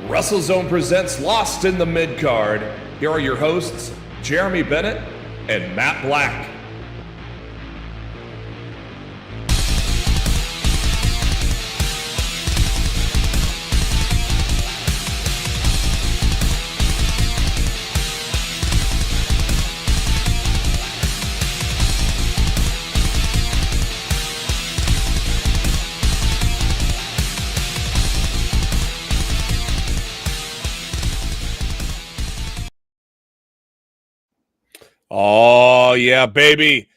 WrestleZone presents Lost in the Midcard. Here are your hosts, Jeremy Bennett and Matt Black. Oh, yeah, baby.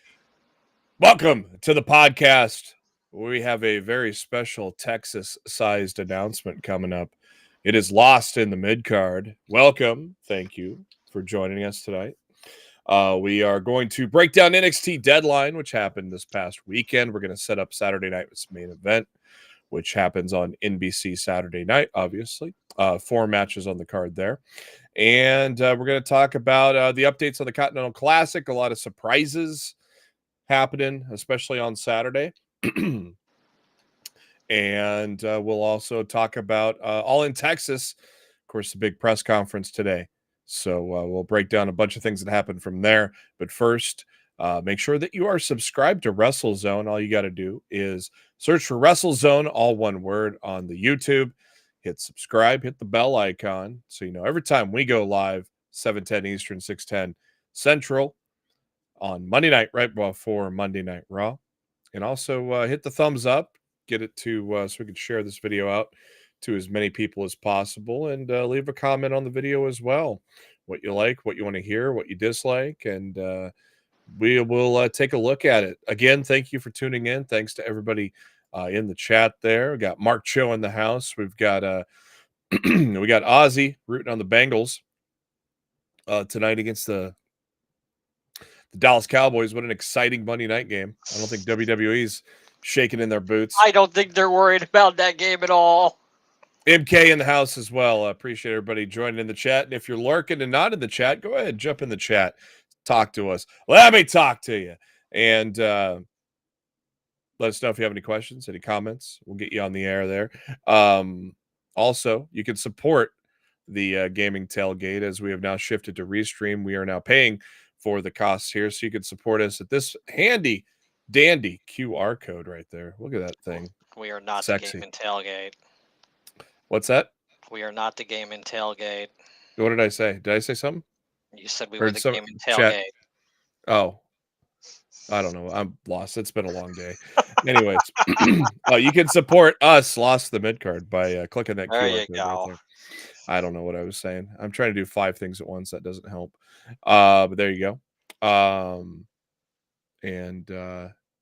Welcome to the podcast. We have a very special Texas-sized announcement coming up. It is Lost in the Midcard. Welcome. Thank you for joining us tonight. We are going to break down NXT Deadline, which happened this past weekend. We're going to set up Saturday night with main event, which happens on NBC Saturday night, obviously. 4 matches on the card there. And we're going to talk about the updates on the Continental Classic. A lot of surprises happening, especially on Saturday. And we'll also talk about All in Texas. Of course, the big press conference today. So we'll break down a bunch of things that happened from there. But first, make sure that you are subscribed to WrestleZone. All you got to do is search for WrestleZone, all one word, on the YouTube. Hit subscribe, hit the bell icon, so you know every time we go live, 7:10 Eastern, 6:10 Central, on Monday night, right before Monday Night Raw. And also hit the thumbs up, get it to so we can share this video out to as many people as possible, and leave a comment on the video as well. What you like, what you want to hear, what you dislike, and we will take a look at it. Again, thank you for tuning in. Thanks to everybody in the chat there. We got Mark Cho in the house. We've got we got Ozzy rooting on the Bengals tonight against the Dallas Cowboys. What an exciting Monday night game. I don't think WWE's shaking in their boots. I don't think they're worried about that game at all. MK in the house as well. I appreciate everybody joining in the chat. And if you're lurking and not in the chat, go ahead, jump in the chat. Talk to us. Let me talk to you. And let us know if you have any questions, any comments. We'll get you on the air there. Also, you can support the gaming tailgate as we have now shifted to Restream. We are now paying for the costs here, so you can support us at this handy dandy QR code right there. Look at that thing. We are not Sexy. the gaming tailgate. What's that? We are not the gaming tailgate. What did I say? Did I say something? You said we Heard were the some gaming chat. tailgate. Oh, I don't know. I'm lost. It's been a long day. Anyways, you can support us, Lost the Midcard, by clicking that There QR you code go. right there. I don't know what I was saying. I'm trying to do 5 things at once. That doesn't help. But there you go. And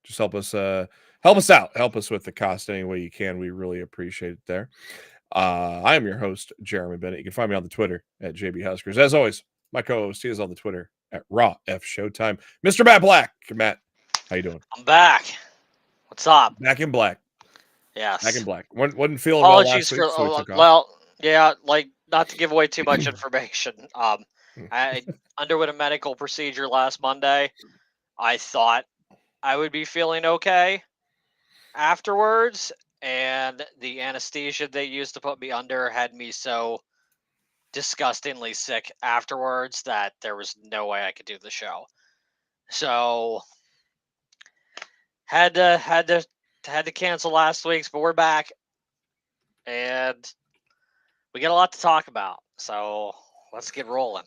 just help us out. Help us with the cost any way you can. We really appreciate it there. I am your host, Jeremy Bennett. You can find me on the Twitter at JB Huskers. As always, my co-host, he is on the Twitter at Raw F Showtime. Mr. Matt Black. Matt, how you doing? I'm back. What's up? Back in black. Yes. Back in black. Wasn't feeling well Apologies last week, for so we took off. well, yeah, like not to give away too much information. I underwent a medical procedure last Monday. I thought I would be feeling okay afterwards, and the anesthesia they used to put me under had me so disgustingly sick afterwards that there was no way I could do the show. So had to cancel last week's, but we're back and we got a lot to talk about. So let's get rolling.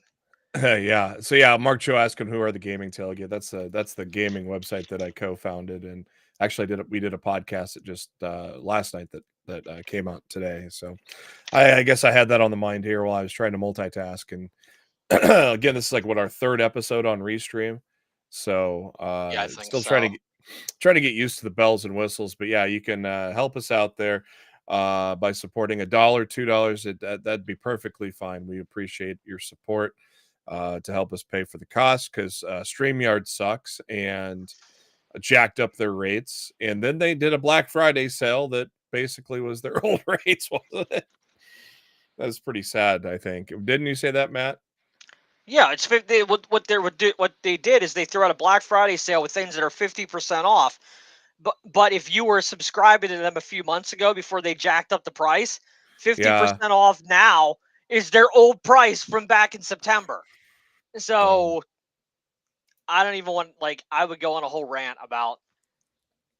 Yeah. So yeah, Mark Cho asking who are the gaming tailgate. That's the gaming website that I co-founded, and actually we did a podcast that just last night that came out today. So I guess I had that on the mind here while I was trying to multitask. And again, this is like our 3rd episode on Restream. So Yeah, I think still so. trying to get used to the bells and whistles. But yeah, you can help us out there by supporting $1, $2. That'd be perfectly fine. We appreciate your support to help us pay for the cost, because StreamYard sucks and jacked up their rates. And then they did a Black Friday sale that basically was their old rates, wasn't it? That's pretty sad, I think. Didn't you say that, Matt? Yeah, it's what they did is they threw out a Black Friday sale with things that are 50% off. But if you were subscribing to them a few months ago before they jacked up the price, Yeah. 50% off now is their old price from back in September. So I don't even want, like, I would go on a whole rant about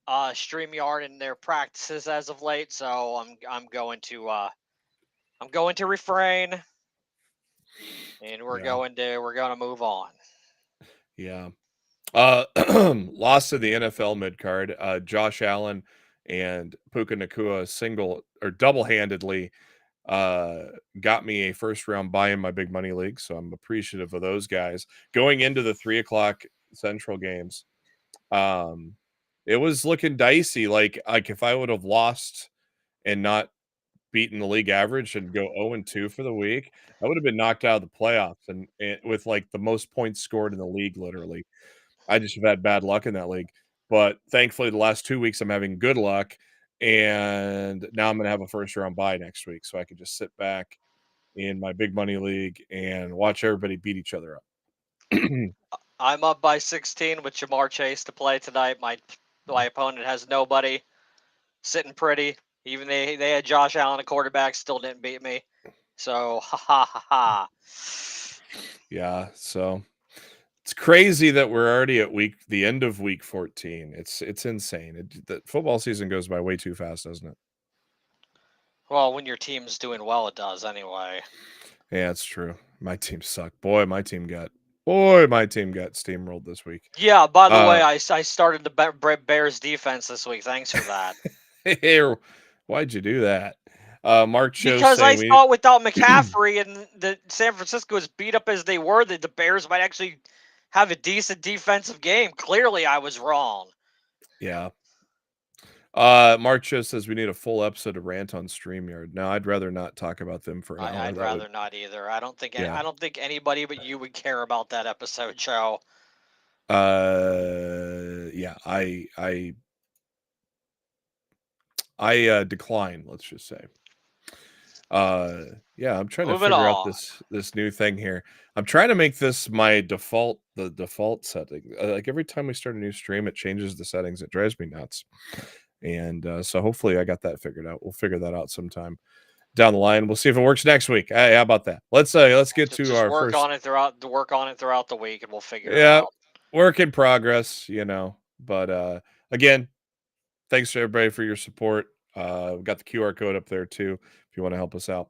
StreamYard and their practices as of late. So I'm going to refrain, and we're Yeah. going to move on. Yeah. Lost to the NFL midcard. Josh Allen and Puka Nakua single or double-handedly got me a first round bye in my big money league. So I'm appreciative of those guys. Going into the 3:00 Central games, it was looking dicey. Like if I would have lost and not beaten the league average and go 0-2 for the week, I would have been knocked out of the playoffs and with like the most points scored in the league, literally. I just have had bad luck in that league. But thankfully, the last 2 weeks, I'm having good luck. And now I'm going to have a first round bye next week. So I can just sit back in my big money league and watch everybody beat each other up. I'm up by 16 with Jamar Chase to play tonight. My opponent has nobody, sitting pretty. Even they had Josh Allen, a quarterback, still didn't beat me. So ha ha ha ha. Yeah. So it's crazy that we're already at the end of week 14. It's insane. The football season goes by way too fast, doesn't it? Well, when your team's doing well, it does anyway. Yeah, it's true. My team sucked. Boy, my team got steamrolled this week. Yeah, by the way, I started the Bears defense this week. Thanks for that. Why'd you do that? Mark shows Because I saying thought without McCaffrey and the San Francisco, as beat up as they were, that the Bears might actually have a decent defensive game. Clearly, I was wrong. yeah. Mark shows says we need a full episode of Rant on StreamYard. Now, I'd rather not talk about them for an hour. I'd rather not either. I don't think Yeah. I don't think anybody but you would care about that episode, Joe. Yeah, I decline, let's just say. Yeah, I'm trying to Moving figure out on. this new thing here. I'm trying to make this the default setting. Like every time we start a new stream, it changes the settings. It drives me nuts. And so hopefully I got that figured out. We'll figure that out sometime down the line. We'll see if it works next week. Hey, how about that? Let's get to Just our work first on it throughout the week, and we'll figure it out. Work in progress, But again, thanks to everybody for your support. We've got the QR code up there too if you want to help us out.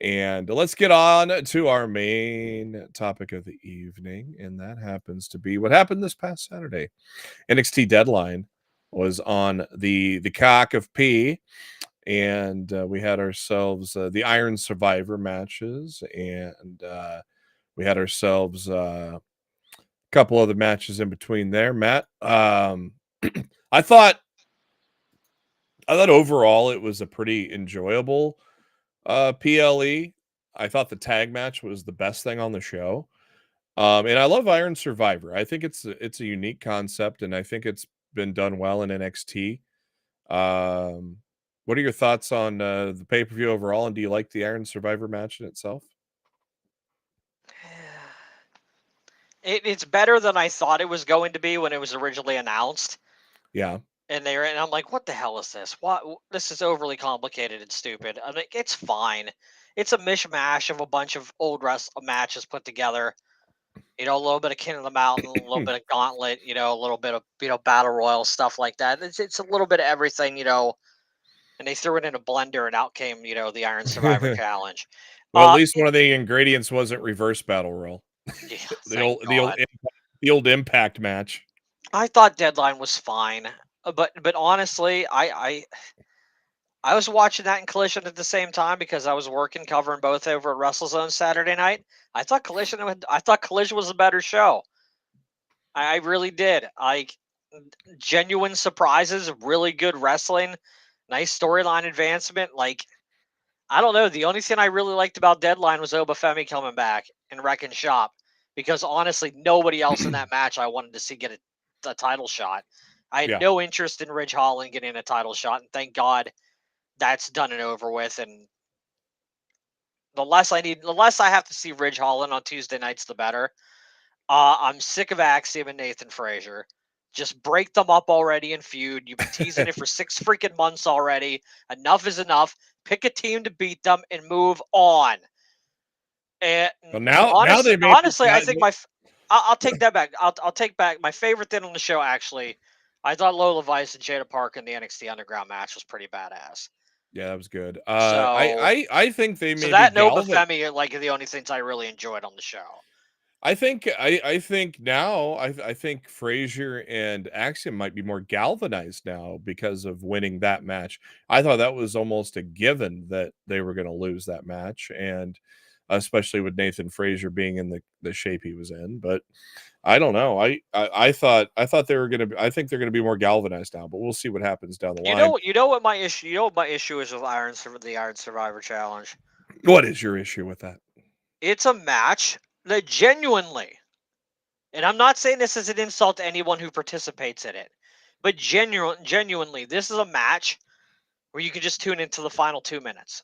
And let's get on to our main topic of the evening, and that happens to be what happened this past Saturday. NXT Deadline was on the cock of P, and we had ourselves the Iron Survivor matches, and we had ourselves a couple other matches in between there. Matt, I thought overall it was a pretty enjoyable PLE. I thought the tag match was the best thing on the show. And I love Iron Survivor. I think it's a unique concept, and I think it's been done well in NXT. What are your thoughts on the pay-per-view overall, and do you like the Iron Survivor match in itself? It's better than I thought it was going to be when it was originally announced. Yeah. And I'm like, what the hell is this? What? This is overly complicated and stupid. I'm like, it's fine. It's a mishmash of a bunch of old matches put together. A little bit of King of the Mountain, a little bit of Gauntlet, a little bit of Battle Royal stuff like that. It's a little bit of everything, and they threw it in a blender, and out came, the Iron Survivor Challenge. Well, at least one of the ingredients wasn't reverse battle royal. Yeah, the old Impact match. I thought Deadline was fine, but honestly, I was watching that in Collision at the same time because I was working covering both over at WrestleZone Saturday night. I thought Collision was a better show. I really did. Genuine surprises, really good wrestling, nice storyline advancement. I don't know. The only thing I really liked about Deadline was Obafemi coming back and wrecking shop, because honestly, nobody else in that match I wanted to see get a title shot. I had no interest in Ridge Holland getting a title shot, and thank God that's done and over with. And the less I have to see Ridge Holland on Tuesday nights, the better. I'm sick of Axiom and Nathan Frazier. Just break them up already and feud. You've been teasing it for 6 freaking months already. Enough is enough. pick a team to beat them and move on. And Well, now they made honestly, I think I'll take that back. I'll take back my favorite thing on the show. Actually, I thought Lola Vice and Jada Park in the NXT Underground match was pretty badass. Yeah, that was good. So I think they maybe that Nova Galvin. Femi are like the only things I really enjoyed on the show. I think now I think Frazier and Axiom might be more galvanized now because of winning that match. I thought that was almost a given that they were going to lose that match, and especially with Nathan Frazier being in the shape he was in. But I don't know. I thought they were going to. I think they're going to be more galvanized now, but we'll see what happens down the line. You know what my issue. You know what my issue is with the Iron Survivor Challenge. What is your issue with that? It's a match that genuinely, and I'm not saying this as an insult to anyone who participates in it, but genuinely, this is a match where you can just tune into the final 2 minutes.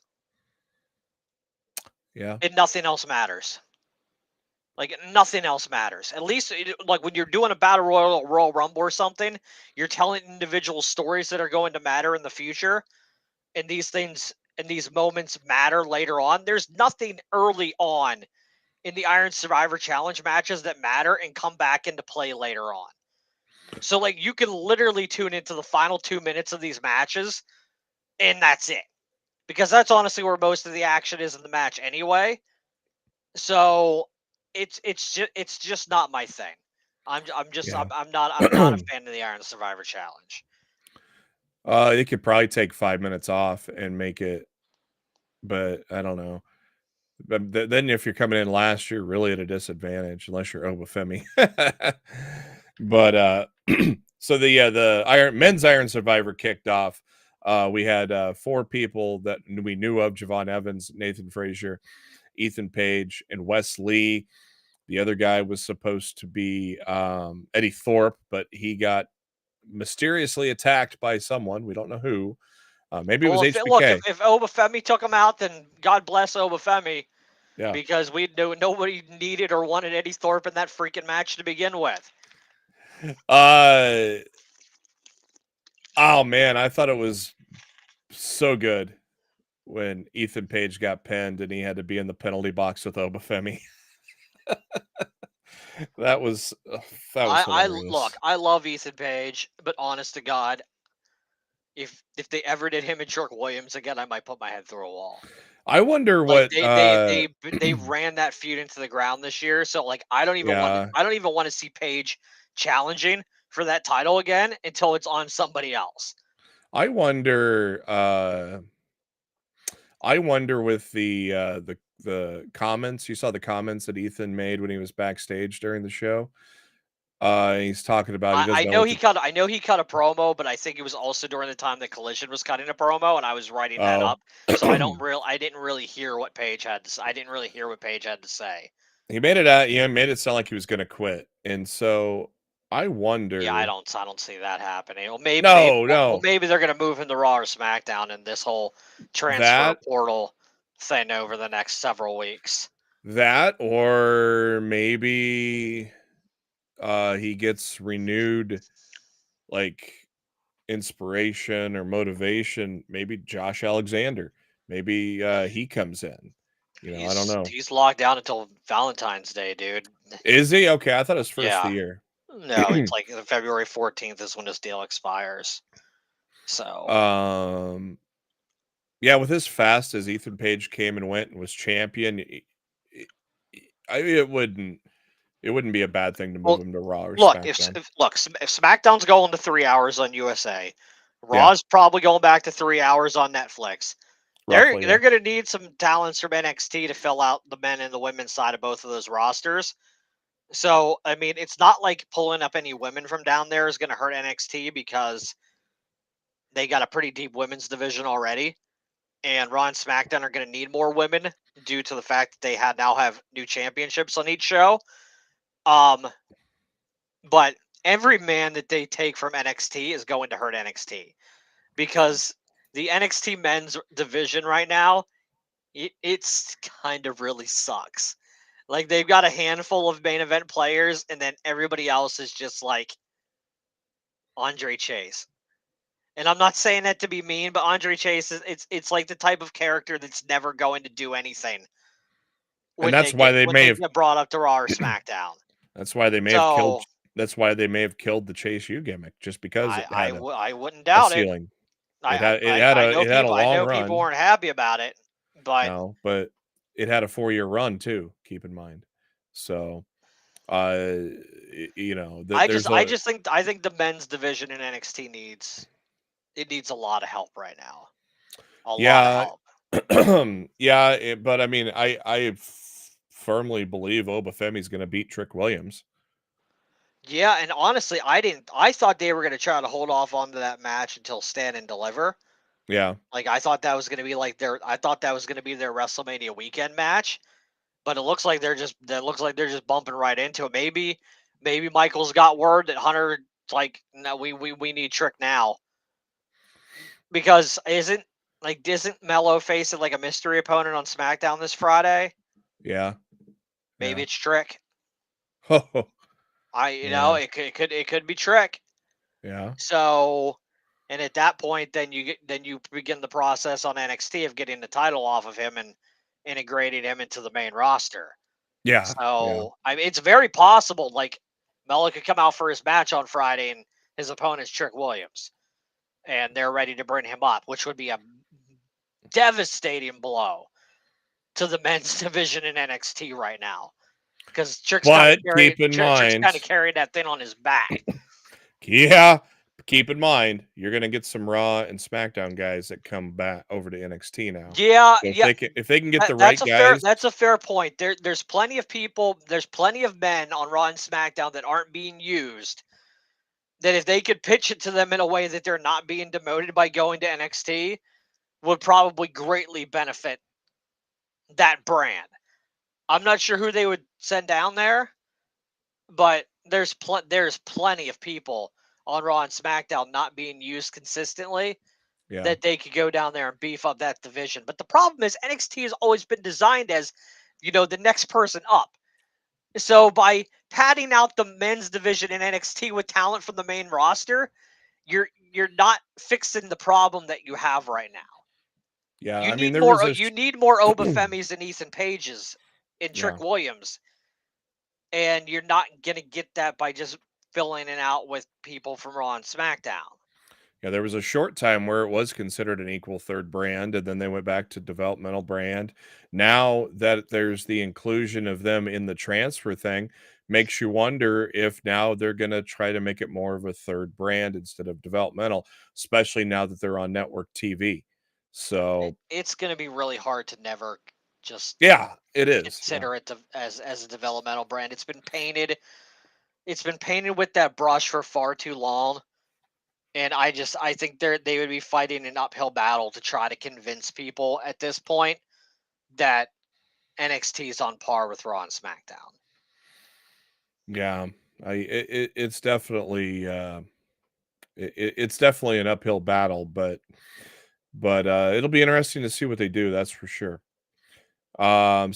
Yeah. And nothing else matters. Like, nothing else matters. At least, like, when you're doing a Battle Royal or Royal Rumble or something, you're telling individual stories that are going to matter in the future. And these things and these moments matter later on. There's nothing early on in the Iron Survivor Challenge matches that matter and come back into play later on. So, like, you can literally tune into the final 2 minutes of these matches, and that's it. Because that's honestly where most of the action is in the match anyway. So it's just not my thing. I'm not a fan of the Iron Survivor Challenge. It could probably take 5 minutes off and make it, but I don't know. But then if you're coming in last, you're really at a disadvantage unless you're Obafemi. But so the men's Iron Survivor kicked off. We had 4 people that we knew of: Javon Evans, Nathan Frazier, Ethan Page, and Wes Lee. The other guy was supposed to be Eddie Thorpe, but he got mysteriously attacked by someone. We don't know who. Maybe it was HBK. If Obafemi took him out, then God bless Obafemi. Yeah. Because we knew nobody needed or wanted Eddie Thorpe in that freaking match to begin with. Oh man, I thought it was so good when Ethan Page got pinned and he had to be in the penalty box with Obafemi. that was hilarious. I love Ethan Page, but honest to God, if they ever did him and Jerk Williams again, I might put my head through a wall. I wonder what they ran that feud into the ground this year, so like I don't even want to see Page challenging for that title again until it's on somebody else. I wonder with the comments. You saw the comments that Ethan made when he was backstage during the show. He's talking about. I know he cut a promo, but I think it was also during the time that Collision was cutting a promo, and I was writing that up, so I didn't really hear what Page had to say. I didn't really hear what Page had to say. He made it out. Yeah, made it sound like he was going to quit, and so I wonder. Yeah, I don't see that happening. Well, maybe they're going to move him to Raw or SmackDown in this whole transfer portal thing over the next several weeks. That, or maybe he gets renewed, like inspiration or motivation. Maybe Josh Alexander. Maybe he comes in. I don't know. He's locked down until Valentine's Day, dude. Is he? Okay, I thought it was first of the year. No, it's like February 14th is when his deal expires. So, yeah, with as fast as Ethan Page came and went and was champion, it wouldn't be a bad thing to move him to Raw or SmackDown. If SmackDown's going to 3 hours on USA, Raw's probably going back to 3 hours on Netflix. They're going to need some talents from NXT to fill out the men and the women's side of both of those rosters. So, I mean, it's not like pulling up any women from down there is going to hurt NXT because they got a pretty deep women's division already. And Raw and SmackDown are going to need more women due to the fact that they now have new championships on each show. But every man that they take from NXT is going to hurt NXT because the NXT men's division right now, it's kind of really sucks. Like, they've got a handful of main event players, and then everybody else is just like Andre Chase. And I'm not saying that to be mean, but Andre Chase is it's like the type of character that's never going to do anything And that's why they may have get brought up to Raw or SmackDown. that's why they may have killed So that's why they may have killed the Chase U gimmick, just because it had I wouldn't a doubt it. ceiling. It had a I long know people run. weren't happy about it, but No, but it had a 4-year run too, keep in mind. So, you know, there's a I think the men's division in NXT needs a lot of help right now. A lot of yeah, help. yeah, but I mean, I firmly believe Obafemi's going to beat Trick Williams. Yeah, and honestly, I thought they were going to try to hold off onto that match until Stand and Deliver. Yeah, Like I thought that was going to be I thought that was going to be their WrestleMania weekend match, but it looks like they're just bumping right into it. Maybe Michael's got word that Hunter like no we need Trick now. Because isn't Mello facing like a mystery opponent on SmackDown this Friday? yeah, Maybe yeah. it's Trick. Oh, Know yeah, it could be Trick. yeah, So, and at that point, then you begin the process on NXT of getting the title off of him and integrating him into the main roster. yeah, yeah, So I mean, it's very possible like Mello could come out for his match on Friday and his opponent's Trick Williams, and they're ready to bring him up, which would be a devastating blow to the men's division in NXT right now. Because but keep in mind, Trick's carrying that thing on his back. yeah, keep in mind, you're going to get some Raw and SmackDown guys that come back over to NXT now. Yeah, So yeah. if they can get the right guys, That's a fair point. There's plenty of people, there's plenty of men on Raw and SmackDown that aren't being used. That if they could pitch it to them in a way that they're not being demoted by going to NXT, would probably greatly benefit that brand. I'm not sure who they would send down there, but there's plenty of people on Raw and SmackDown not being used consistently yeah, that they could go down there and beef up that division. But the problem is NXT has always been designed as, the next person up. So by padding out the men's division in NXT with talent from the main roster, you're not fixing the problem that you have right now. yeah. I mean, there was a You need more Obafemis and Ethan Pages and yeah. Trick Williams. And you're not gonna get that by just filling it out with people from Raw and SmackDown. Yeah, there was a short time where it was considered an equal third brand, and then they went back to developmental brand. Now that there's the inclusion of them in the transfer thing, makes you wonder if now they're going to try to make it more of a third brand instead of developmental, especially now that they're on network TV. So, It's gonna be really hard to never just yeah, it is. Yeah. consider it as a developmental brand. It's been painted with that brush for far too long. And I think they would be fighting an uphill battle to try to convince people at this point that NXT is on par with Raw and SmackDown. Yeah. It's definitely it's definitely an uphill battle, but it'll be interesting to see what they do, that's for sure. So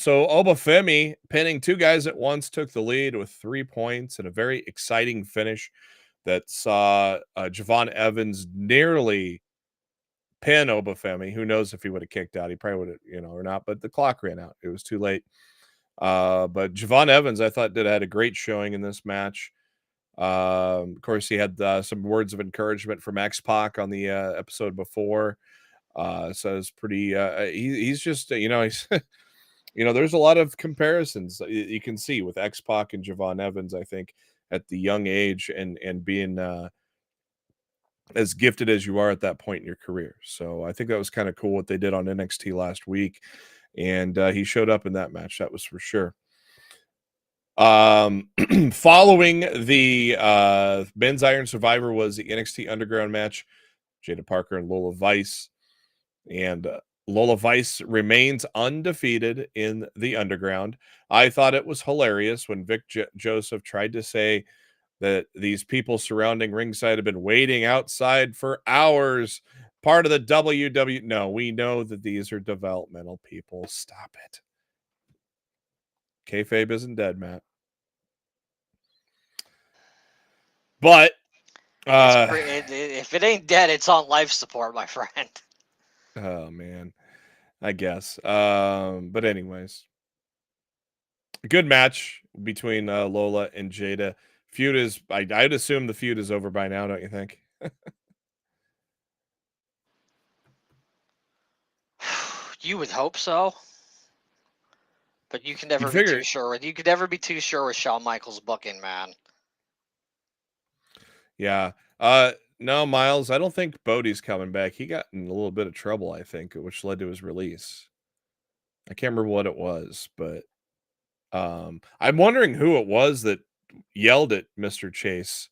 Obafemi pinning two guys at once took the lead with 3 points and a very exciting finish that saw Javon Evans nearly pin Obafemi. Who knows if he would have kicked out? He probably would have, or not, but the clock ran out. It was too late. But Javon Evans, I thought, had a great showing in this match. Of course, he had some words of encouragement from X-Pac on the episode before. So it's pretty, he's just, he's, there's a lot of comparisons you can see with X-Pac and Javon Evans, I think, at the young age and being as gifted as you are at that point in your career. So I think that was kind of cool what they did on NXT last week. And he showed up in that match. That was for sure. Following the men's Iron Survivor was the NXT Underground match, Jada Parker and Lola Vice. And Lola Vice remains undefeated in the Underground. I thought it was hilarious when Vic Joseph tried to say that these people surrounding ringside have been waiting outside for hours. Part of the WW. No, we know that these are developmental people. Stop it. Kayfabe isn't dead, Matt. But If it ain't dead, it's on life support, my friend. Oh man, I guess. But anyways, good match between Lola and Jada. Feud is, I'd assume the feud is over by now, don't you think? You would hope so, but you can never You'd be figure, too sure. You could never be too sure with Shawn Michaels booking, man. yeah. No, Miles, I don't think Bodie's coming back. He got in a little bit of trouble, I think, which led to his release. I can't remember what it was, but I'm wondering who it was that yelled at Mr. Chase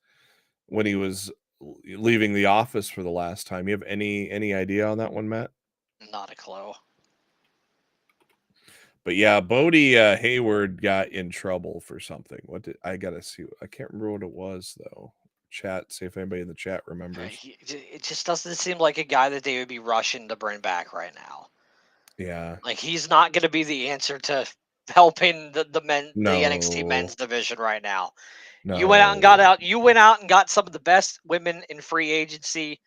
when he was leaving the office for the last time. You have any idea on that one, Matt? Not a clue. But yeah, Bodie Hayward got in trouble for something. What did I gotta see? I can't remember what it was though. Chat, see if anybody in the chat remembers. It just doesn't seem like a guy that they would be rushing to bring back right now. Yeah. Like, he's not going to be the answer to helping the NXT men's No. division right now. No. You went out and got some of the best women in free agency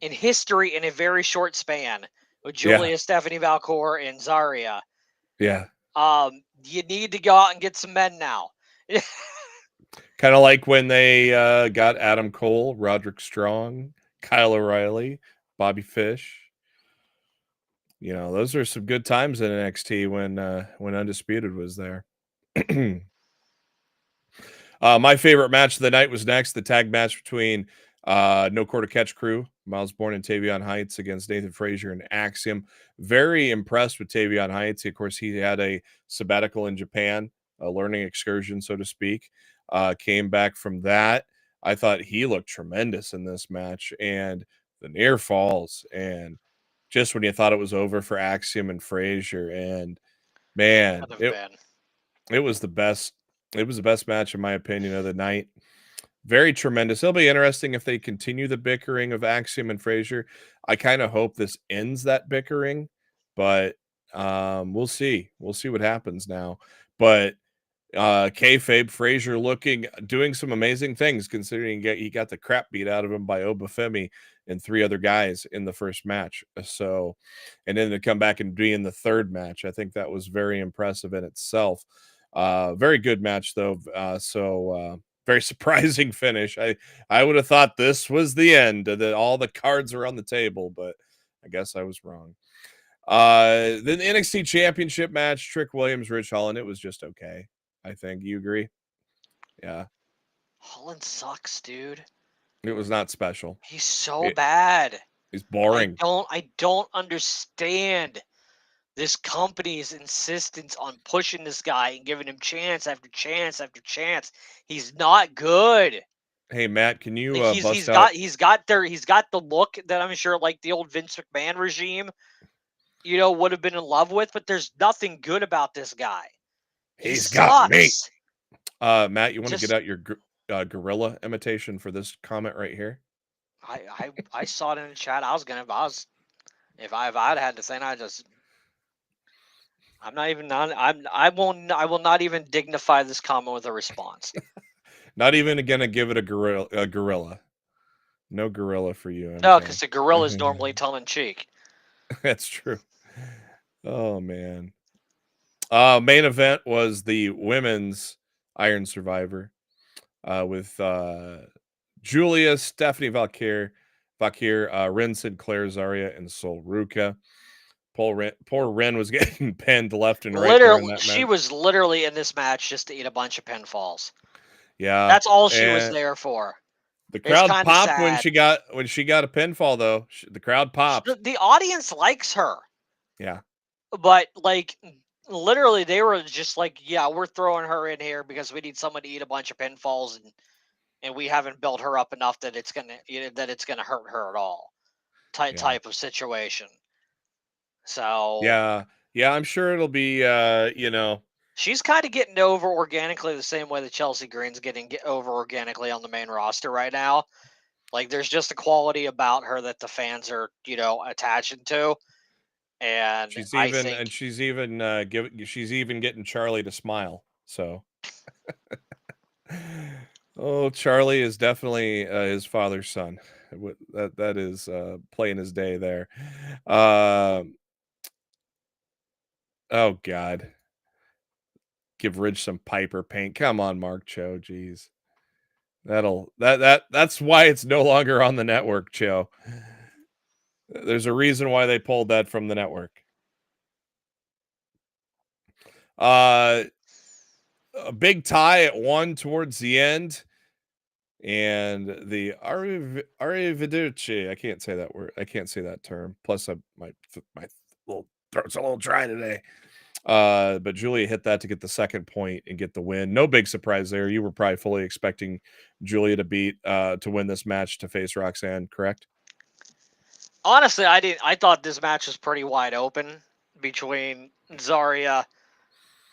in history in a very short span with Julia, Stephanie Valcour, and Zarya. Yeah. You need to go out and get some men now. Kind of like when they got Adam Cole, Roderick Strong, Kyle O'Reilly, Bobby Fish. You know, those are some good times in NXT when Undisputed was there. My favorite match of the night was next, the tag match between No Quarter Catch Crew, Miles Bourne and Tavion Heights against Nathan Frazier and Axiom. Very impressed with Tavion Heights. Of course, he had a sabbatical in Japan, a learning excursion, so to speak. Came back from that. I thought he looked tremendous in this match, and the near falls, and just when you thought it was over for Axiom and Frazier, and man, it was the best. It was the best match, in my opinion, of the night. Very tremendous. It'll be interesting if they continue the bickering of Axiom and Frazier. I kind of hope this ends that bickering, but we'll see. We'll see what happens now. But kayfabe Frazier doing some amazing things, considering he got the crap beat out of him by Obafemi and 3 other guys in the first match. So, and then to come back and be in the third match, I think that was very impressive in itself. Very good match though. Very surprising finish. I would have thought this was the end, that all the cards are on the table, but I guess I was wrong. Then the NXT Championship match, Trick Williams, Rich Holland. It was just okay. I think you agree. Yeah, Holland sucks, dude. it was not special. He's so bad. He's boring. I don't understand this company's insistence on pushing this guy and giving him chance after chance after chance. He's not good. Hey Matt, can you he's got the look that I'm sure like the old Vince McMahon regime, would have been in love with, but there's nothing good about this guy. He's got me. Matt, you want to get out your gorilla imitation for this comment right here? I saw it in the chat. If I'd had to say, I will not even dignify this comment with a response. Not even gonna give it a gorilla. No gorilla for you. No, because the gorilla is normally tongue in cheek. That's true. Oh man. Main event was the women's Iron Survivor with Julia, Stephanie Valkyr, Ren Sinclair, Zarya, and Sol Ruka. Poor Ren was getting pinned left and right. Literally, she was literally in this match just to eat a bunch of pinfalls. Yeah, that's all she was there for. The crowd popped when she got a pinfall, though. The crowd popped. The audience likes her. Yeah, but like literally, they were just like, "Yeah, we're throwing her in here because we need someone to eat a bunch of pinfalls, and we haven't built her up enough that it's gonna hurt her at all." Type of situation. So yeah, I'm sure it'll be she's kind of getting over organically the same way that Chelsea Green's getting over organically on the main roster right now. Like, there's just a quality about her that the fans are, attaching to. And she's even getting Charlie to smile. So Oh, Charlie is definitely his father's son. That is playing his day there. Oh God, give Ridge some Piper paint. Come on, Mark Cho. Jeez, that's why it's no longer on the network, Cho. There's a reason why they pulled that from the network. A big tie at 1 towards the end. And the arrivederci. I can't say that word. I can't say that term. Plus, my little throat's a little dry today. But Julia hit that to get the second point and get the win. No big surprise there. You were probably fully expecting Julia to win this match to face Roxanne, correct? Honestly, I didn't. I thought this match was pretty wide open between Zarya,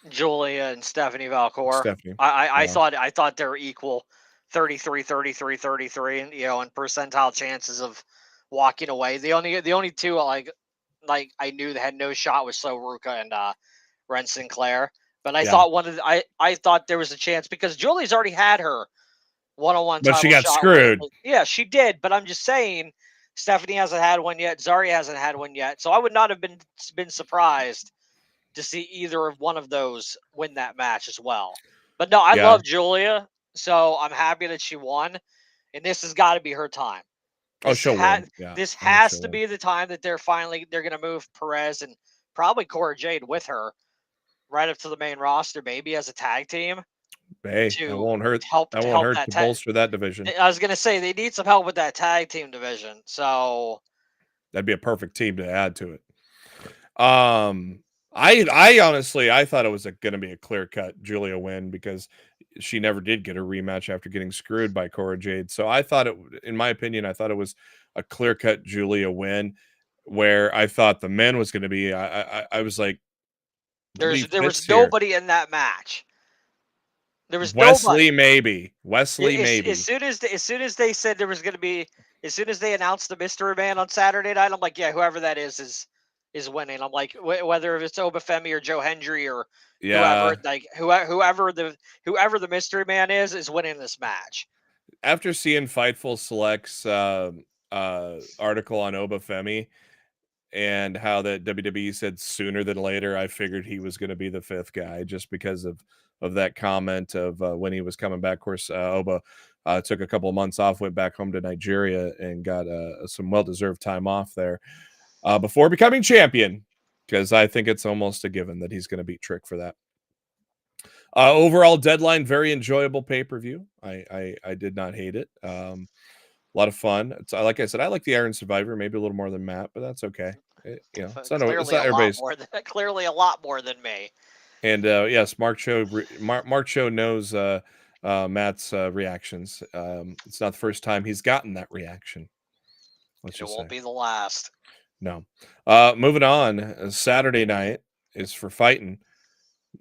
Julia, and Stephanie Valcour. Stephanie. I Yeah. thought they were equal, 33, 33, 33, and and percentile chances of walking away. The only two like I knew that had no shot was Ruka and Ren Sinclair. But I Yeah. thought I thought there was a chance because Julie's already had her one-on-one But she title got shot win. screwed. Yeah, she did. But I'm just saying, Stephanie hasn't had one yet. Zarya hasn't had one yet. So I would not have been surprised to see either of one of those win that match as well. But no, I Yeah. love Julia, so I'm happy that she won, and this has got to be her time. Oh, she'll win. Yeah. This I think has she'll to win. be the time that they're going to move Perez and probably Cora Jade with her right up to the main roster, maybe as a tag team Hey, that to won't hurt. help That won't hurt to that. bolster that division. I was gonna say they need some help with that tag team division. So That'd be a perfect team to add to it. I honestly I thought it was going to be a clear cut Julia win because she never did get a rematch after getting screwed by Cora Jade. So I thought in my opinion, I thought it was a clear cut Julia win. Where I thought the men was going to be, I was like, nobody there fits was here. nobody in that match. There was Wesley nobody. maybe. Wesley As maybe. soon as they said there was going to be, as soon as they announced the mystery man on Saturday night, I'm like, yeah, whoever that is winning. I'm like, whether it's Obafemi or Joe Hendry or Yeah. whoever, like whoever the mystery man is winning this match. After seeing Fightful Select's article on Obafemi, and how that WWE said sooner than later, I figured he was going to be the fifth guy just because of that comment of when he was coming back. Of course, Oba took a couple of months off, went back home to Nigeria, and got some well-deserved time off there before becoming champion, because I think it's almost a given that he's going to beat Trick for that. Overall Deadline, very enjoyable pay-per-view. I did not hate it. A lot of fun. It's like I said, I like the Iron Survivor maybe a little more than Matt, but that's okay. It's not everybody's. Clearly a lot more than me. And yes, Mark Cho knows Matt's reactions. It's not the first time he's gotten that reaction. Let's It just won't say be the last. no. Moving on. Saturday night is for fighting.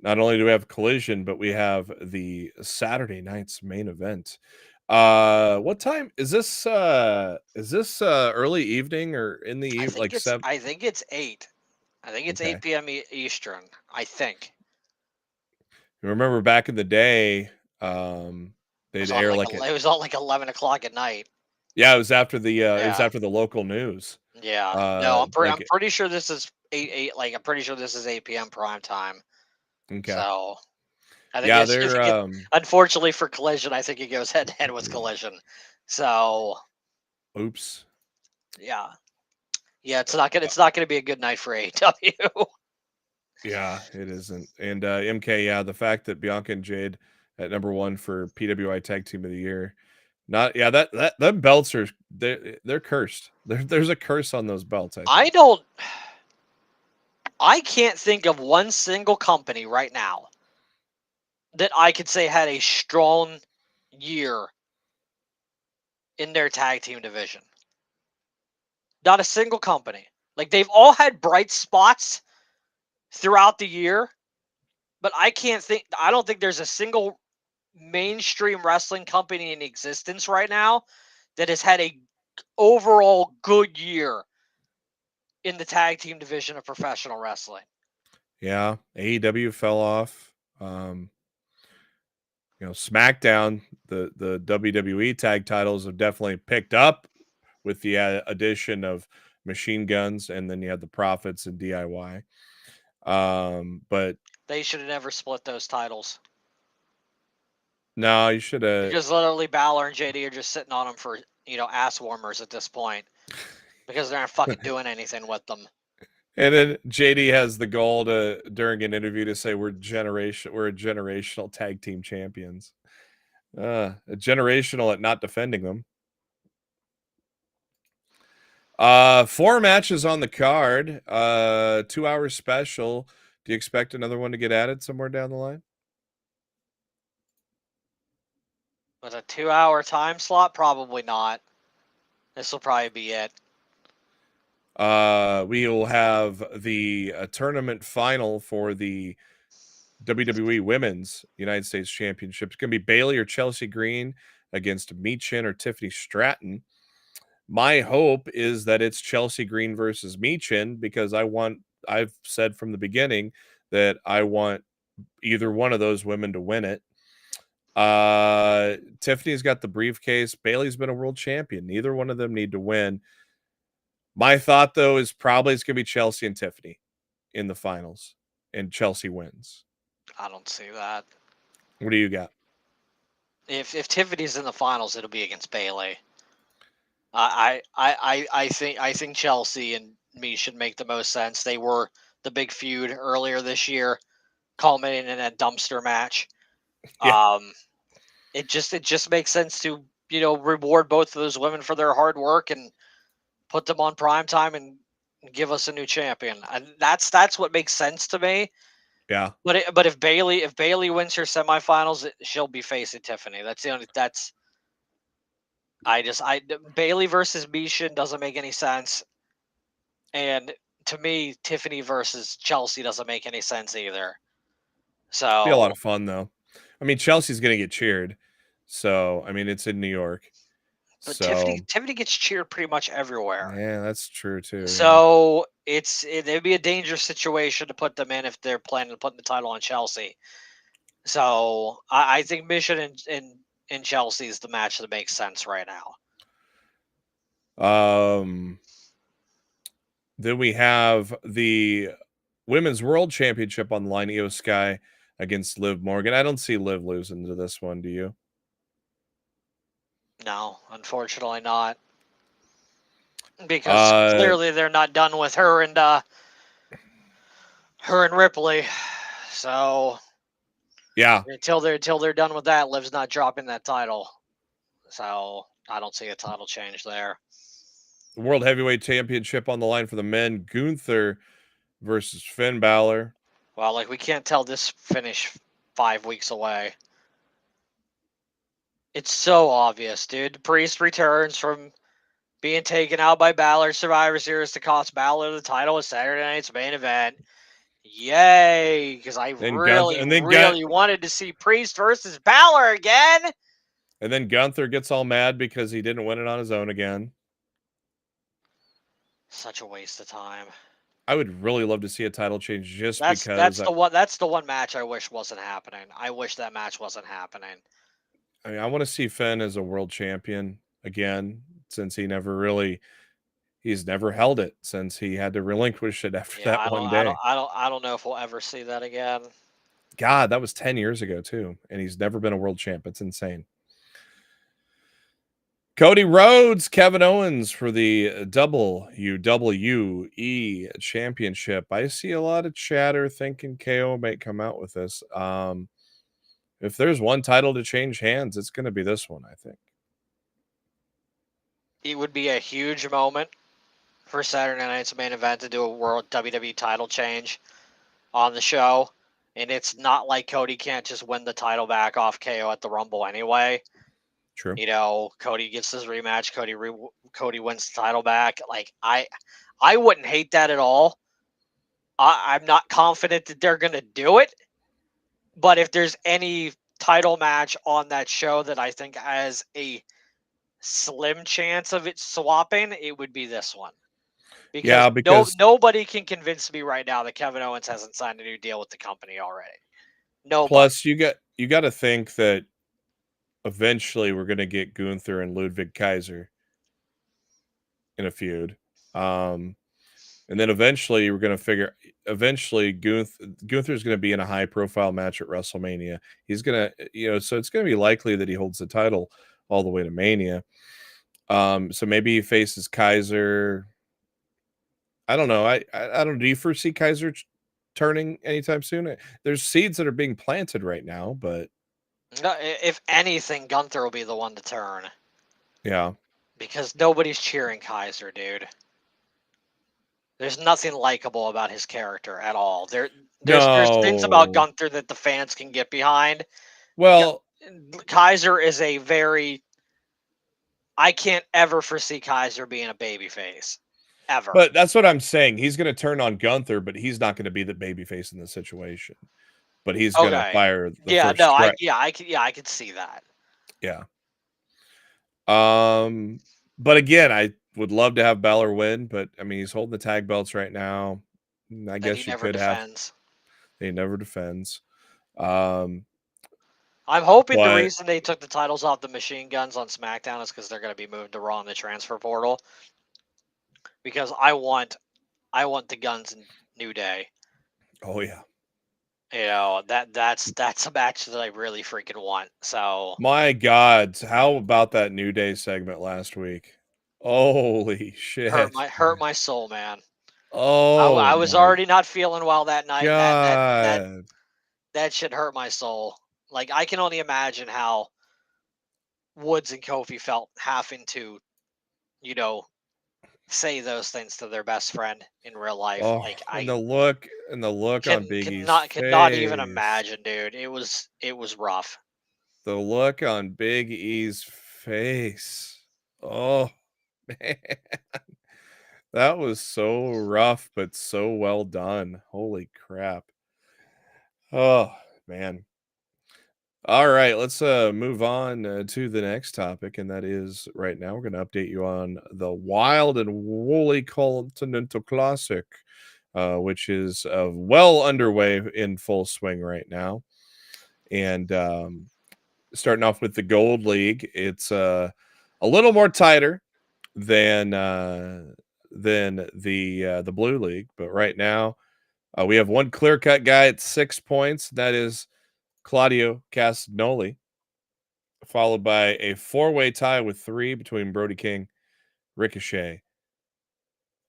Not only do we have Collision, but we have the Saturday night's main event. What time is this? Is this early evening or in the evening? Like 7? I think it's 8. I think it's Okay. 8 p.m. Eastern. I think. Remember back in the day, they'd air like It was on like 11 o'clock at night. yeah, it was after the Yeah. local news. Yeah. No, I'm Like pretty sure this is 8. Like I'm pretty sure this is 8 p.m. prime time. okay, So I think yeah, it's they're unfortunately for Collision, I think it goes head to head with Collision. So oops, yeah. Yeah, it's not gonna be a good night for AEW. yeah, it isn't. And MK, yeah, the fact that Bianca and Jade at number 1 for PWI Tag Team of the Year, not yeah, that them belts are they're cursed. There's a curse on those belts. I think. I can't think of one single company right now that I could say had a strong year in their tag team division. Not a single company. Like they've all had bright spots throughout the year, but I don't think there's a single mainstream wrestling company in existence right now that has had a overall good year in the tag team division of professional wrestling. Yeah, AEW fell off. SmackDown, the WWE tag titles have definitely picked up with the addition of Machine Guns, and then you have the Profits and DIY. But They should have never split those titles. no, you should have. Because literally Balor and JD are just sitting on them for, ass warmers at this point. Because they're not fucking doing anything with them. And then JD has the goal during an interview to say we're a generational tag team champions. Generational at not defending them. 4 matches on the card. 2-hour special. Do you expect another one to get added somewhere down the line? With a 2-hour time slot, probably not. This will probably be it. We will have the tournament final for the WWE Women's United States Championship. It's going to be Bayley or Chelsea Green against Michin or Tiffany Stratton. My hope is that it's Chelsea Green versus Michin, because I've said from the beginning that I want either one of those women to win it. Tiffany's got the briefcase. Bayley's been a world champion. Neither one of them need to win. My thought, though, is probably it's going to be Chelsea and Tiffany in the finals, and Chelsea wins. I don't see that. What do you got? If Tiffany's in the finals, it'll be against Bayley. I think Chelsea and me should make the most sense. They were the big feud earlier this year, culminating in a dumpster match. Yeah. It just makes sense to reward both of those women for their hard work and put them on prime time and give us a new champion. And that's what makes sense to me. Yeah. But if Bayley wins her semifinals, she'll be facing Tiffany. Bayley versus Michin doesn't make any sense. And to me, Tiffany versus Chelsea doesn't make any sense either. So be a lot of fun, though. I mean, Chelsea's going to get cheered. So, I mean, it's in New York. But so Tiffany gets cheered pretty much everywhere. Yeah, that's true too. So it'd be a dangerous situation to put them in if they're planning to put the title on Chelsea. So I think Michin and Chelsea is the match that makes sense right now. Then we have the Women's World Championship on the line. Io Sky against Liv Morgan. I don't see Liv losing to this one. Do you? No, unfortunately not. Because clearly they're not done with her and Ripley. So yeah, until they're done with that, Liv's not dropping that title. So I don't see a title change there. The World Heavyweight Championship on the line for the men. Gunther versus Finn Balor. Well, we can't tell this finish 5 weeks away. It's so obvious, dude. Priest returns from being taken out by Balor. Survivor Series to cost Balor the title with Saturday night's main event. Yay! Because I really wanted to see Priest versus Balor again. And then Gunther gets all mad because he didn't win it on his own again. Such a waste of time. I would really love to see a title change because that's the one match I wish wasn't happening. I wish that match wasn't happening. I mean, I want to see Finn as a world champion again, since he's never held it since he had to relinquish it after that one day. I don't know if we'll ever see that again. God, that was 10 years ago too, and he's never been a world champ. It's insane. Cody Rhodes, Kevin Owens for the WWE Championship. I see a lot of chatter thinking KO might come out with this. If there's one title to change hands, it's going to be this one, I think. It would be a huge moment for Saturday night's main event to do a World WWE title change on the show. And it's not like Cody can't just win the title back off KO at the Rumble anyway. True. Cody gets his rematch. Cody wins the title back. I wouldn't hate that at all. I'm not confident that they're going to do it. But if there's any title match on that show that I think has a slim chance of it swapping, it would be this one. Because nobody can convince me right now that Kevin Owens hasn't signed a new deal with the company already. Nobody. Plus, you you got to think that eventually we're going to get Gunther and Ludwig Kaiser in a feud. And then eventually we're going to figure. Eventually, Gunther's going to be in a high-profile match at WrestleMania. He's going to, so it's going to be likely that he holds the title all the way to Mania. So maybe he faces Kaiser. I don't know. I don't. Do you foresee Kaiser turning anytime soon? There's seeds that are being planted right now, but No, if anything, Gunther will be the one to turn. Yeah. Because nobody's cheering Kaiser, dude. There's nothing likable about his character at all. There's things about No. Gunther that the fans can get behind. Well, Kaiser is a very. I can't ever foresee Kaiser being a babyface. Ever. but that's what I'm saying. He's going to turn on Gunther, but he's not going to be the babyface in the situation. But he's going to fire the first strike. I could see that. Yeah. But again, I would love to have Balor win, but I mean, he's holding the tag belts right now. I guess you could have. He never defends. I'm hoping the reason they took the titles off the Machine Guns on SmackDown is because they're going to be moved to Raw in the transfer portal. Because I want the Guns in New Day. Oh yeah. That's a match that I really freaking want. So my God, how about that New Day segment last week? Holy shit! Hurt my soul, man. Oh, I was already not feeling well that night. God. That shit hurt my soul. Like, I can only imagine how Woods and Kofi felt having to, say those things to their best friend in real life. Oh, and the look on Big E's face. Cannot even imagine, dude. It was rough. The look on Big E's face. Oh man. That was so rough, but so well done. Holy crap. Oh man. All right, let's move on to the next topic, and that is right now we're going to update you on the Wild and Woolly Continental Classic, which is well underway in full swing right now. And starting off with the Gold League, it's a little more tighter than the Blue League, but right now we have one clear-cut guy at 6 points. That is Claudio Castagnoli, followed by a 4-way tie with 3 between Brody King, Ricochet,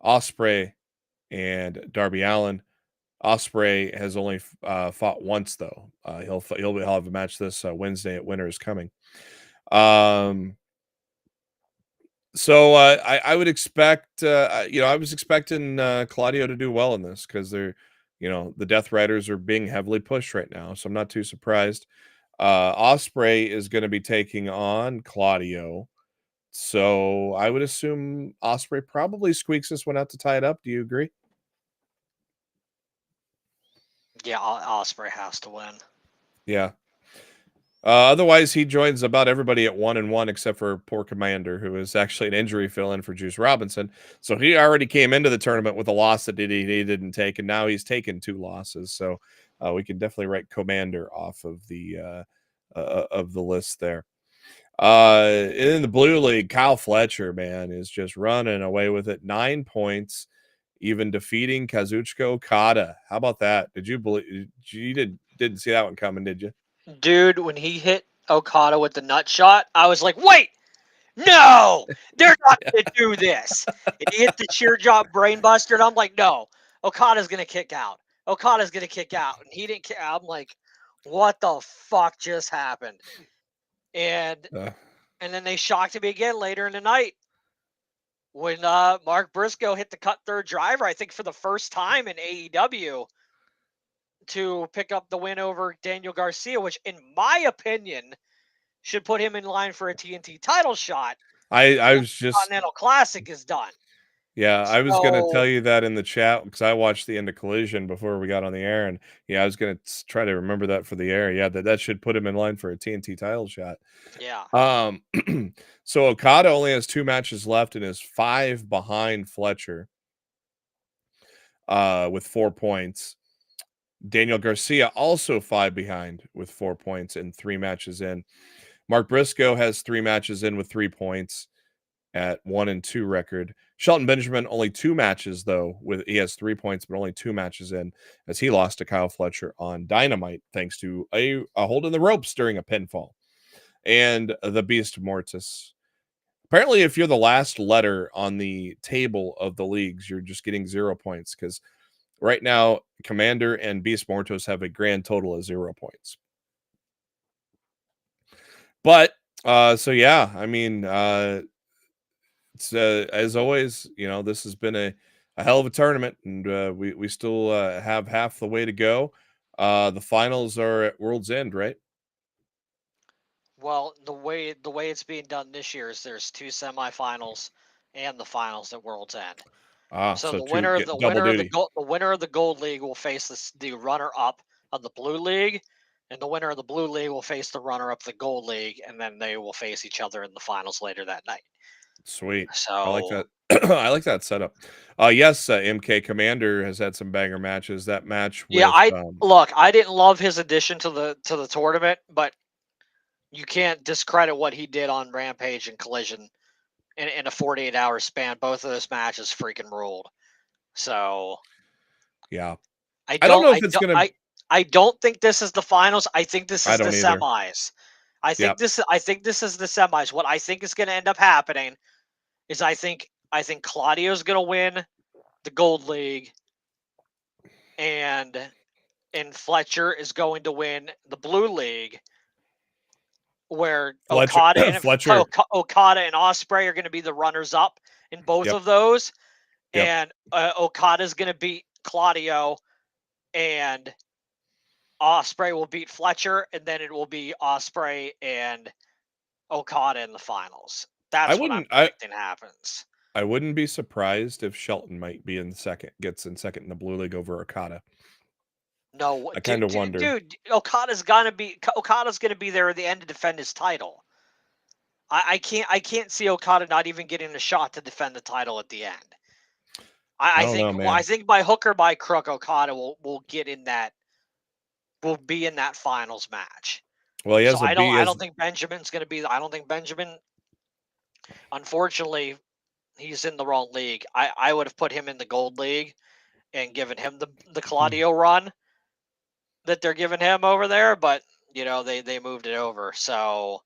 Ospreay, and Darby Allin. Ospreay has only fought once, though. He'll have a match this Wednesday at Winter is Coming. So I would expect, I was expecting Claudio to do well in this because they're, the Death Riders are being heavily pushed right now. So I'm not too surprised. Ospreay is going to be taking on Claudio. So I would assume Ospreay probably squeaks this one out to tie it up. Do you agree? Yeah, Ospreay has to win. Yeah. Otherwise, he joins about everybody at 1-1 except for poor Commander, who is actually an injury fill-in for Juice Robinson. So he already came into the tournament with a loss that he didn't take, and now he's taken 2 losses. So we can definitely write Commander off of the list there. In the Blue League, Kyle Fletcher, man, is just running away with it. 9 points, even defeating Kazuchika Okada. How about that? Did you believe? You didn't see that one coming, did you? Dude, when he hit Okada with the nut shot, I was like, wait, no, they're not going to do this. And he hit the cheer job brainbuster, and I'm like, no, Okada's going to kick out. Okada's going to kick out. And he didn't kick out. I'm like, what the fuck just happened? And then they shocked me again later in the night when Mark Briscoe hit the cut third driver, I think for the first time in AEW, to pick up the win over Daniel Garcia, which in my opinion should put him in line for a TNT title shot. I was just Continental Classic is done. Yeah, I was going to tell you that in the chat because I watched the end of Collision before we got on the air, and I was going to try to remember that for the air. Yeah, that should put him in line for a TNT title shot. Yeah. So Okada only has 2 matches left and is 5 behind Fletcher with 4 points. Daniel Garcia also 5 behind with 4 points and 3 matches in. Mark Briscoe has 3 matches in with 3 points at 1-2 record. Shelton Benjamin only 2 matches though, he has 3 points, but only 2 matches in as he lost to Kyle Fletcher on Dynamite thanks to a hold in the ropes during a pinfall. And the Beast Mortis. Apparently, if you're the last letter on the table of the leagues, you're just getting 0 points because right now, Commander and Beast Mortos have a grand total of 0 points. But, so yeah, I mean, it's as always, this has been a hell of a tournament, and we still have half the way to go. The finals are at World's End, right? Well, the way it's being done this year is there's 2 semifinals and the finals at World's End. So So the to winner of get the double winner of the duty. gold the winner of the gold league will face the runner up of the blue league, and the winner of the blue league will face the runner up of the gold league, and then they will face each other in the finals later that night. Sweet. I like So that. I like that setup. Yes, MK Commander has had some banger matches. That match yeah, with I didn't love his addition to the tournament, but you can't discredit what he did on Rampage and Collision in a 48-hour span. Both of those matches freaking ruled. So yeah. I I don't don't know if I it's don't gonna. I don't think this is the finals. I think this I is the don't either. semis. Yep. I think this is the semis. What I think is going to end up happening is I think Claudio's going to win the Gold League, and Fletcher is going to win the Blue League, where Fletcher. Fletcher. Okada and Osprey are going to be the runners up in both Yep. of those, Yep. and Okada is going to beat Claudio, and Osprey will beat Fletcher, and then it will be Osprey and Okada in the finals. I That's what I'm wouldn't. predicting happens. I wouldn't be surprised if Shelton might be in second, gets in second in the Blue League over Okada. No, I kind of wonder. dude, Okada's gonna be there at the end to defend his title. I can't see Okada not even getting a shot to defend the title at the end. I don't know, I man. think by hook or by crook, Okada will be in that finals match. Well, he So has a B. I don't think Benjamin's gonna be. I don't think Benjamin. Unfortunately, he's in the wrong league. I would have put him in the gold league and given him the Claudio run that they're giving him over there, but they moved it over. So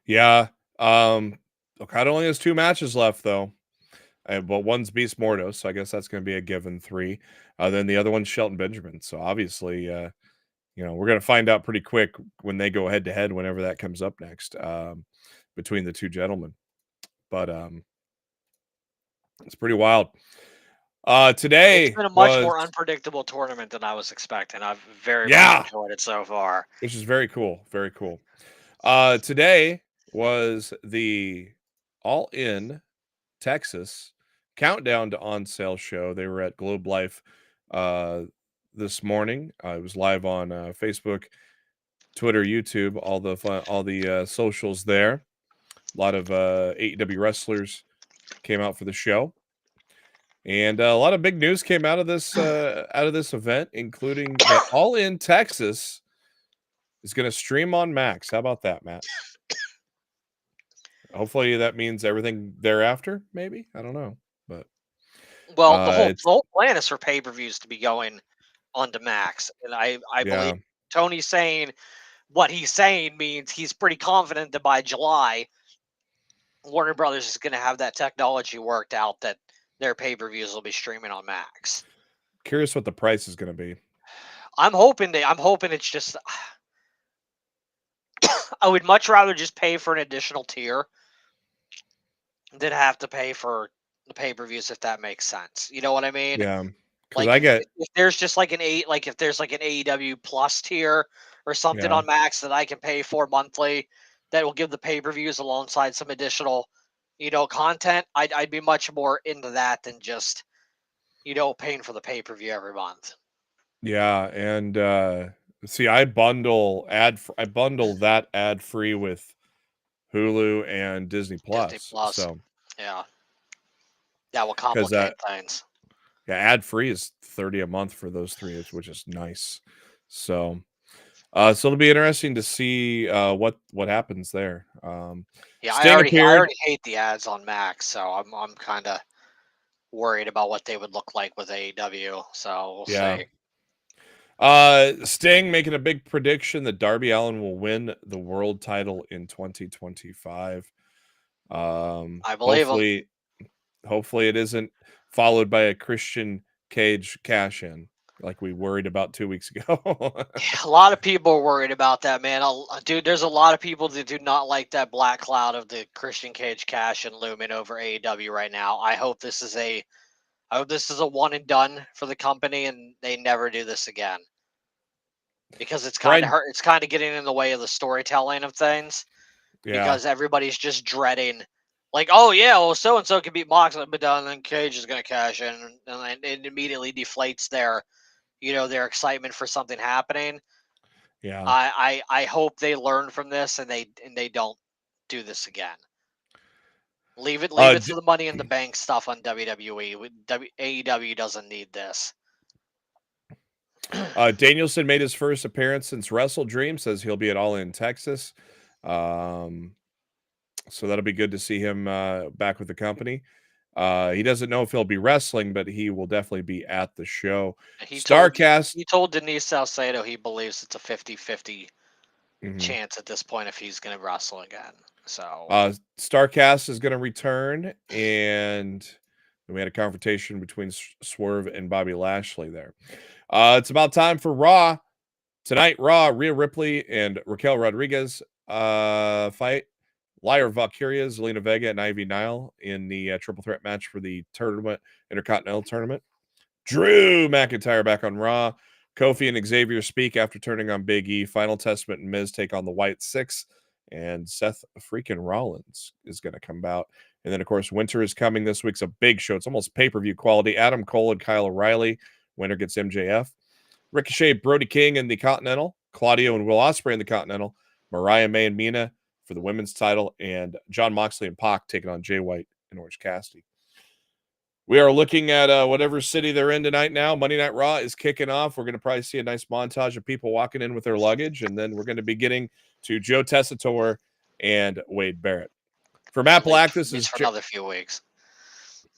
Yeah. Okada only has 2 matches left though. But one's Beast Mordo, so I guess that's going to be a given 3. Then the other one's Shelton Benjamin. So obviously, we're going to find out pretty quick when they go head to head, whenever that comes up next, between the two gentlemen. But it's pretty wild. it's Today been a much was more unpredictable tournament than I was expecting. I've very much yeah, enjoyed it so far. which is very cool, very cool. Today was the All In Texas countdown to on sale show. They were at Globe Life this morning. It was live on Facebook, Twitter, YouTube, all the socials there. A lot of AEW wrestlers came out for the show, and a lot of big news came out of this event, including that All In Texas is going to stream on Max. How about that, Matt? Hopefully that means everything thereafter. Maybe, I don't know, but Well, it's the whole plan is for pay-per-views to be going onto Max, and I believe yeah, Tony's saying what he's saying means he's pretty confident that by July, Warner Brothers is going to have that technology worked out that their pay-per-views will be streaming on Max. curious what the price is going to be. I'm hoping it's just. I would much rather just pay for an additional tier than have to pay for the pay-per-views, if that makes sense. You know what I mean? Yeah, because Like I get if there's just like if there's like an AEW Plus tier or something yeah, on Max that I can pay for monthly, that will give the pay-per-views alongside some additional, content. I'd be much more into that than just, paying for the pay-per-view every month. yeah, and see, I bundle that ad free with Hulu and Disney Disney Plus. Plus, So yeah, that will because complicate things. Yeah, ad free is $30 a month for those 3, which is nice. So, so it'll be interesting to see what happens there. Yeah, Sting I appeared. already hate the ads on Max, so I'm kind of worried about what they would look like with AEW. So we'll Yeah. see. Sting making a big prediction that Darby Allin will win the world title in 2025. I believe him. Hopefully it isn't followed by a Christian Cage cash in like we worried about 2 weeks ago. A lot of people are worried about that, man. Dude, there's a lot of people that do not like that black cloud of the Christian Cage cash and looming over AEW right now. I hope this is a one and done for the company, and they never do this again. Because it's kind of Brian, hurt. It's kind of getting in the way of the storytelling of things. yeah, Because everybody's just dreading, like, oh yeah, well, so and so can beat Moxley, but then Cage is going to cash in, and it immediately deflates their, their excitement for something happening. yeah. I hope they learn from this and they don't do this again. Leave it to the Money in the Bank stuff on WWE. AEW doesn't need this. Danielson made his first appearance since Wrestle Dream. Says he'll be at All In Texas. So that'll be good to see him back with the company. He doesn't know if he'll be wrestling, but he will definitely be at the show. He Starcast. told Denise Salcedo he believes it's a 50-50 Mhm. chance at this point if he's going to wrestle again. So Starcast is going to return, and we had a confrontation between Swerve and Bobby Lashley there. It's about time for Raw. Tonight, Raw, Rhea Ripley and Raquel Rodriguez fight. Lyra Valkyria, Zelina Vega, and Ivy Nile in the triple threat match for the Intercontinental Tournament. Drew McIntyre back on Raw. Kofi and Xavier speak after turning on Big E. Final Testament and Miz take on the White Six. And Seth freaking Rollins is going to come out. And then, of course, Winter is coming this week's a big show. It's almost pay-per-view quality. Adam Cole and Kyle O'Reilly. Winner gets MJF. Ricochet, Brody King in the Continental. Claudio and Will Ospreay in the Continental. Mariah May and Mina for the women's title. And John Moxley and Pac taking on Jay White and Orange Cassidy. We are looking at whatever city they're in tonight now. Monday Night Raw is kicking off. We're going to probably see a nice montage of people walking in with their luggage. And then we're going to be getting to Joe Tessitore and Wade Barrett. For Matt Black, this is for another few weeks.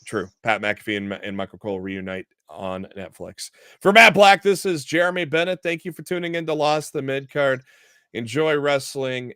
True. Pat McAfee and Michael Cole reunite on Netflix. For Matt Black, this is Jeremy Bennett. Thank you for tuning in to Lost the Midcard. Enjoy wrestling.